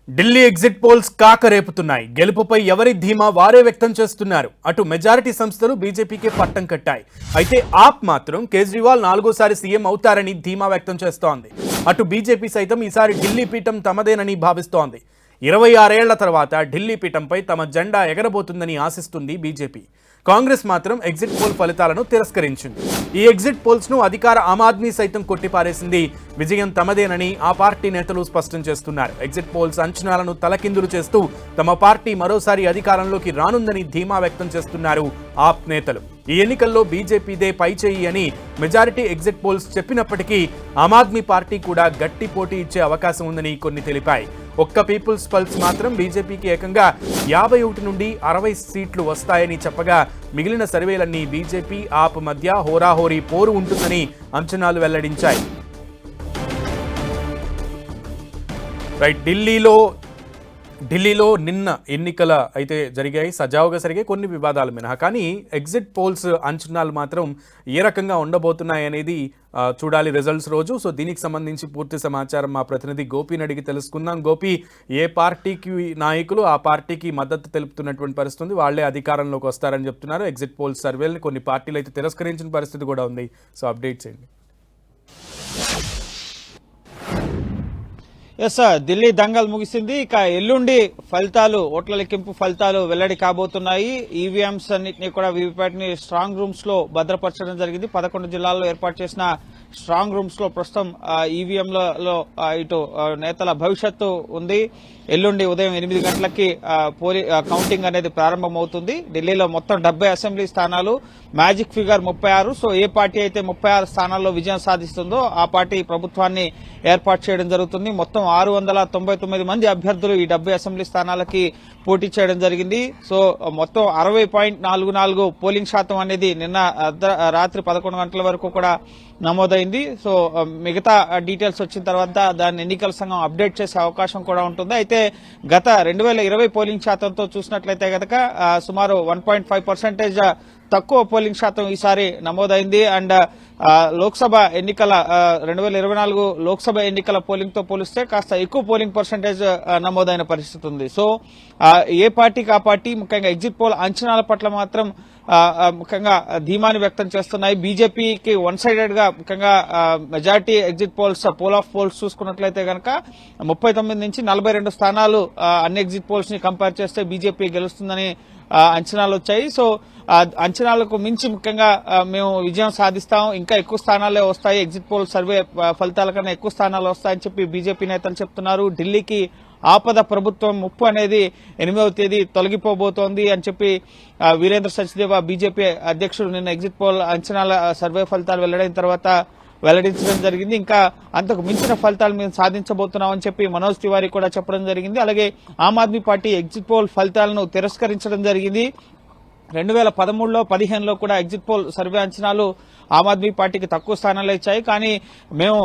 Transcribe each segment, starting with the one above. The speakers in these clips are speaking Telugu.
ఢిల్లీ ఎగ్జిట్ పోల్స్ కాకరేపుతున్నాయి. గెలుపుపై ఎవరి ధీమా వారే వ్యక్తం చేస్తున్నారు. అటు మెజారిటీ సంస్థలు బీజేపీకే పట్టం కట్టాయి. అయితే ఆప్ మాత్రం కేజ్రీవాల్ 4వ సీఎం అవుతారని ధీమా వ్యక్తం చేస్తోంది. అటు బీజేపీ సైతం ఈసారి ఢిల్లీ పీఠం తమదేనని భావిస్తోంది. 26 ఏళ్ల తర్వాత ఢిల్లీ పీఠంపై తమ జెండా ఎగరబోతుందని ఆశిస్తుంది బీజేపీ. కాంగ్రెస్ మాత్రం ఎగ్జిట్ పోల్ ఫలితాలను తిరస్కరించింది. ఈ ఎగ్జిట్ పోల్స్ ను అధికార ఆమ్ ఆద్మీ సైతం కొట్టిపారేసింది. విజయం తమదేనని ఆ పార్టీ నేతలు స్పష్టం చేస్తున్నారు. ఎగ్జిట్ పోల్స్ అంచనాలను తలకిందులు చేస్తూ తమ పార్టీ మరోసారి అధికారంలోకి రానుందని ధీమా వ్యక్తం చేస్తున్నారు ఆప్ నేతలు. ఈ ఎన్నికల్లో బీజేపీదే పైచేయి అని మెజారిటీ ఎగ్జిట్ పోల్స్ చెప్పినప్పటికీ ఆమ్ ఆద్మీ పార్టీ కూడా గట్టి పోటీ ఇచ్చే అవకాశం ఉందని కొన్ని తెలిపాయి. ఒక్క పీపుల్స్ పల్స్ మాత్రం బీజేపీకి ఏకంగా 51 నుండి 60 సీట్లు వస్తాయని చెప్పగా, మిగిలిన సర్వేలన్నీ బీజేపీ ఆప్ మధ్య హోరాహోరీ పోరు ఉంటుందని అంచనాలు వెల్లడించాయి. ఢిల్లీలో నిన్న ఎన్నికల అయితే జరిగాయి. సజావుగా జరిగాయి, కొన్ని వివాదాలు మినహా. కానీ ఎగ్జిట్ పోల్స్ అంచనాలు మాత్రం ఏ రకంగా ఉండబోతున్నాయి అనేది చూడాలి రిజల్ట్స్ రోజు. సో దీనికి సంబంధించి పూర్తి సమాచారం మా ప్రతినిధి గోపిని అడిగి తెలుసుకుందాం. గోపి, ఏ పార్టీకి నాయకులు ఆ పార్టీకి మద్దతు తెలుపుతున్నటువంటి పరిస్థితి ఉంది, వాళ్లే అధికారంలోకి వస్తారని చెప్తున్నారు. ఎగ్జిట్ పోల్స్ సర్వేలని కొన్ని పార్టీలు అయితే తిరస్కరించిన పరిస్థితి కూడా ఉంది. సో అప్డేట్స్ ఏంటి? ఎస్ సార్, ఢిల్లీ దంగల్ ముగిసింది. ఇక ఎల్లుండి ఫలితాలు, ఓట్ల లెక్కింపు ఫలితాలు వెల్లడి కాబోతున్నాయి. ఈవీఎంస్ అన్నింటినీ కూడా వీవీప్యాట్ ని స్ట్రాంగ్ రూమ్స్ లో భద్రపరచడం జరిగింది. 11 జిల్లాల్లో ఏర్పాటు చేసిన స్ట్రాంగ్ రూమ్స్ లో ప్రస్తుతం ఈవీఎంలలో ఇటు నేతల భవిష్యత్తు ఉంది. ఎల్లుండి ఉదయం 8 గంటలకి కౌంటింగ్ అనేది ప్రారంభమవుతుంది. ఢిల్లీలో మొత్తం 70 అసెంబ్లీ స్థానాలు, మ్యాజిక్ ఫిగర్ 36. సో ఏ పార్టీ అయితే 36 స్థానాల్లో విజయం సాధిస్తుందో ఆ పార్టీ ప్రభుత్వాన్ని ఏర్పాటు చేయడం జరుగుతుంది. మొత్తం 699 మంది అభ్యర్థులు ఈ 70 అసెంబ్లీ స్థానాలకి పోటీ చేయడం జరిగింది. సో మొత్తం 60.44 పోలింగ్ శాతం అనేది నిన్న రాత్రి 11 గంటల వరకు కూడా నమోదైంది. సో మిగతా డీటెయిల్స్ వచ్చిన తర్వాత దాన్ని ఎన్నికల సంఘం అప్డేట్ చేసే అవకాశం కూడా ఉంటుంది. అయితే గత 2020 పోలింగ్ శాతంతో చూసినట్లయితే గనక సుమారు 1.5% తక్కువ పోలింగ్ శాతం ఈసారి నమోదైంది. అండ్ లోక్సభ ఎన్నికల 2024 లోక్సభ ఎన్నికల పోలింగ్ తో పోలిస్తే కాస్త ఎక్కువ పోలింగ్ పర్సెంటేజ్ నమోదైన పరిస్థితి ఉంది. సో ఏ పార్టీకి ఆ పార్టీ ముఖ్యంగా ఎగ్జిట్ పోల్ అంచనాల పట్ల మాత్రం ముఖ్యంగా ధీమాని వ్యక్తం చేస్తున్నాయి. బీజేపీకి వన్ సైడెడ్ గా ముఖ్యంగా majority exit polls, poll of polls చూసుకున్నట్లయితే కనుక 39 నుంచి 42 స్థానాలు అన్ని ఎగ్జిట్ పోల్స్ ని కంపేర్ చేస్తే బీజేపీ గెలుస్తుందని అంచనాలు వచ్చాయి. సో అంచనాలకు మించి ముఖ్యంగా మేము విజయం సాధిస్తాం, ఇంకా ఎక్కువ స్థానాలే వస్తాయి, ఎగ్జిట్ పోల్ సర్వే ఫలితాల కన్నా ఎక్కువ స్థానాలు వస్తాయని చెప్పి బీజేపీ నేతలు చెప్తున్నారు. ఢిల్లీకి ఆపద ప్రభుత్వం ముప్పు అనేది 8వ తేదీ తొలగిపోబోతోంది అని చెప్పి వీరేంద్ర సచ్దేవ బీజేపీ అధ్యక్షుడు నిన్న ఎగ్జిట్ పోల్ అంచనాల సర్వే ఫలితాలు వెల్లడైన తర్వాత వెల్లడించడం జరిగింది. ఇంకా అంతకు మించిన ఫలితాలు మేము సాధించబోతున్నామని చెప్పి మనోజ్ తివారీ కూడా చెప్పడం జరిగింది. అలాగే Aam Aadmi party exit poll ఫలితాలను తిరస్కరించడం జరిగింది. 2013లో 15లో కూడా ఎగ్జిట్ పోల్ సర్వే అంచనాలు ఆమ్ ఆద్మీ పార్టీకి తక్కువ స్థానాలు ఇచ్చాయి, కానీ మేము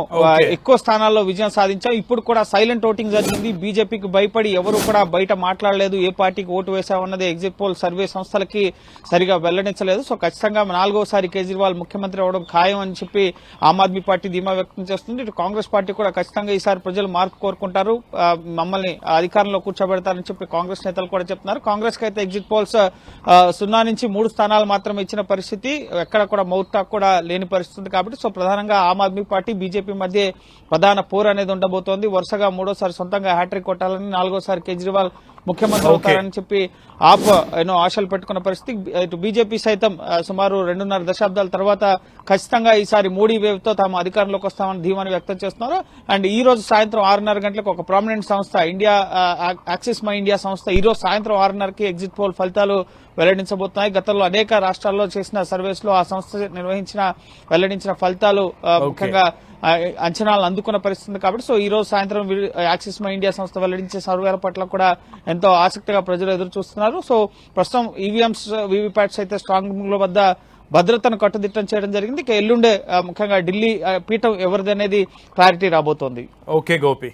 ఎక్కువ స్థానాల్లో విజయం సాధించాం. ఇప్పుడు కూడా సైలెంట్ ఓటింగ్ జరిగింది. బీజేపీకి భయపడి ఎవరు కూడా బయట మాట్లాడలేదు, ఏ పార్టీకి ఓటు వేశామన్నది ఎగ్జిట్ పోల్ సర్వే సంస్థలకి సరిగా వెల్లడించలేదు. సో ఖచ్చితంగా 4వసారి కేజ్రీవాల్ ముఖ్యమంత్రి అవడం ఖాయం అని చెప్పి ఆమ్ ఆద్మీ పార్టీ ధీమా వ్యక్తం చేస్తుంది. ఇటు కాంగ్రెస్ పార్టీ కూడా ఖచ్చితంగా ఈసారి ప్రజలు మార్పు కోరుకుంటారు, మమ్మల్ని అధికారంలో కూర్చోబెడతారని చెప్పి కాంగ్రెస్ నేతలు కూడా చెప్తున్నారు. కాంగ్రెస్ కి అయితే ఎగ్జిట్ పోల్స్ 0 నుంచి 3 స్థానాలు మాత్రమే ఇచ్చిన పరిస్థితి, ఎక్కడ కూడా మౌత్ టాక్ కూడా లేని పరిస్థితి. కాబట్టి సో ప్రధానంగా ఆమ్ ఆద్మీ పార్టీ బీజేపీ మధ్య ప్రధాన పోరు అనేది ఉండబోతోంది. వరుసగా 3వసారి సొంతంగా హ్యాట్రిక్ కొట్టాలని, 4వసారి కేజ్రీవాల్ ముఖ్యమంత్రి అవుతారని చెప్పి ఆప్ ఎన్నో ఆశలు పెట్టుకున్న పరిస్థితి. ఇటు బీజేపీ సైతం సుమారు 2.5 దశాబ్దాల తర్వాత ఖచ్చితంగా ఈసారి మోడీ వేవ్ తో తాము అధికారంలోకి వస్తామని ధీమాని వ్యక్తం చేస్తున్నారు. అండ్ ఈ రోజు సాయంత్రం 6:30 గంటలకు ఒక ప్రామినెంట్ సంస్థ యాక్సిస్ మై ఇండియా సంస్థ ఈ రోజు సాయంత్రం 6:30కి ఎగ్జిట్ పోల్ ఫలితాలు వెల్లడించబోతున్నాయి. గతంలో అనేక రాష్ట్రాల్లో చేసిన సర్వేస్ లో ఆ సంస్థ వెల్లడించిన ఫలితాలు ముఖ్యంగా అంచనాలను అందుకున్న పరిస్థితి. కాబట్టి సో ఈ రోజు సాయంత్రం యాక్సిస్ మై ఇండియా సంస్థ వెల్లడించే సర్వేల పట్ల కూడా ఎంతో ఆసక్తిగా ప్రజలు ఎదురు చూస్తున్నారు. సో ప్రస్తుతం ఈవీఎంస్, వీవీప్యాట్స్ అయితే స్ట్రాంగ్ రూమ్ లో వద్ద భద్రతను కట్టుదిట్టం చేయడం జరిగింది. ఇక ఎల్లుండే ముఖ్యంగా ఢిల్లీ పీఠం ఎవరిది అనేది క్లారిటీ రాబోతోంది. ఓకే గోపి.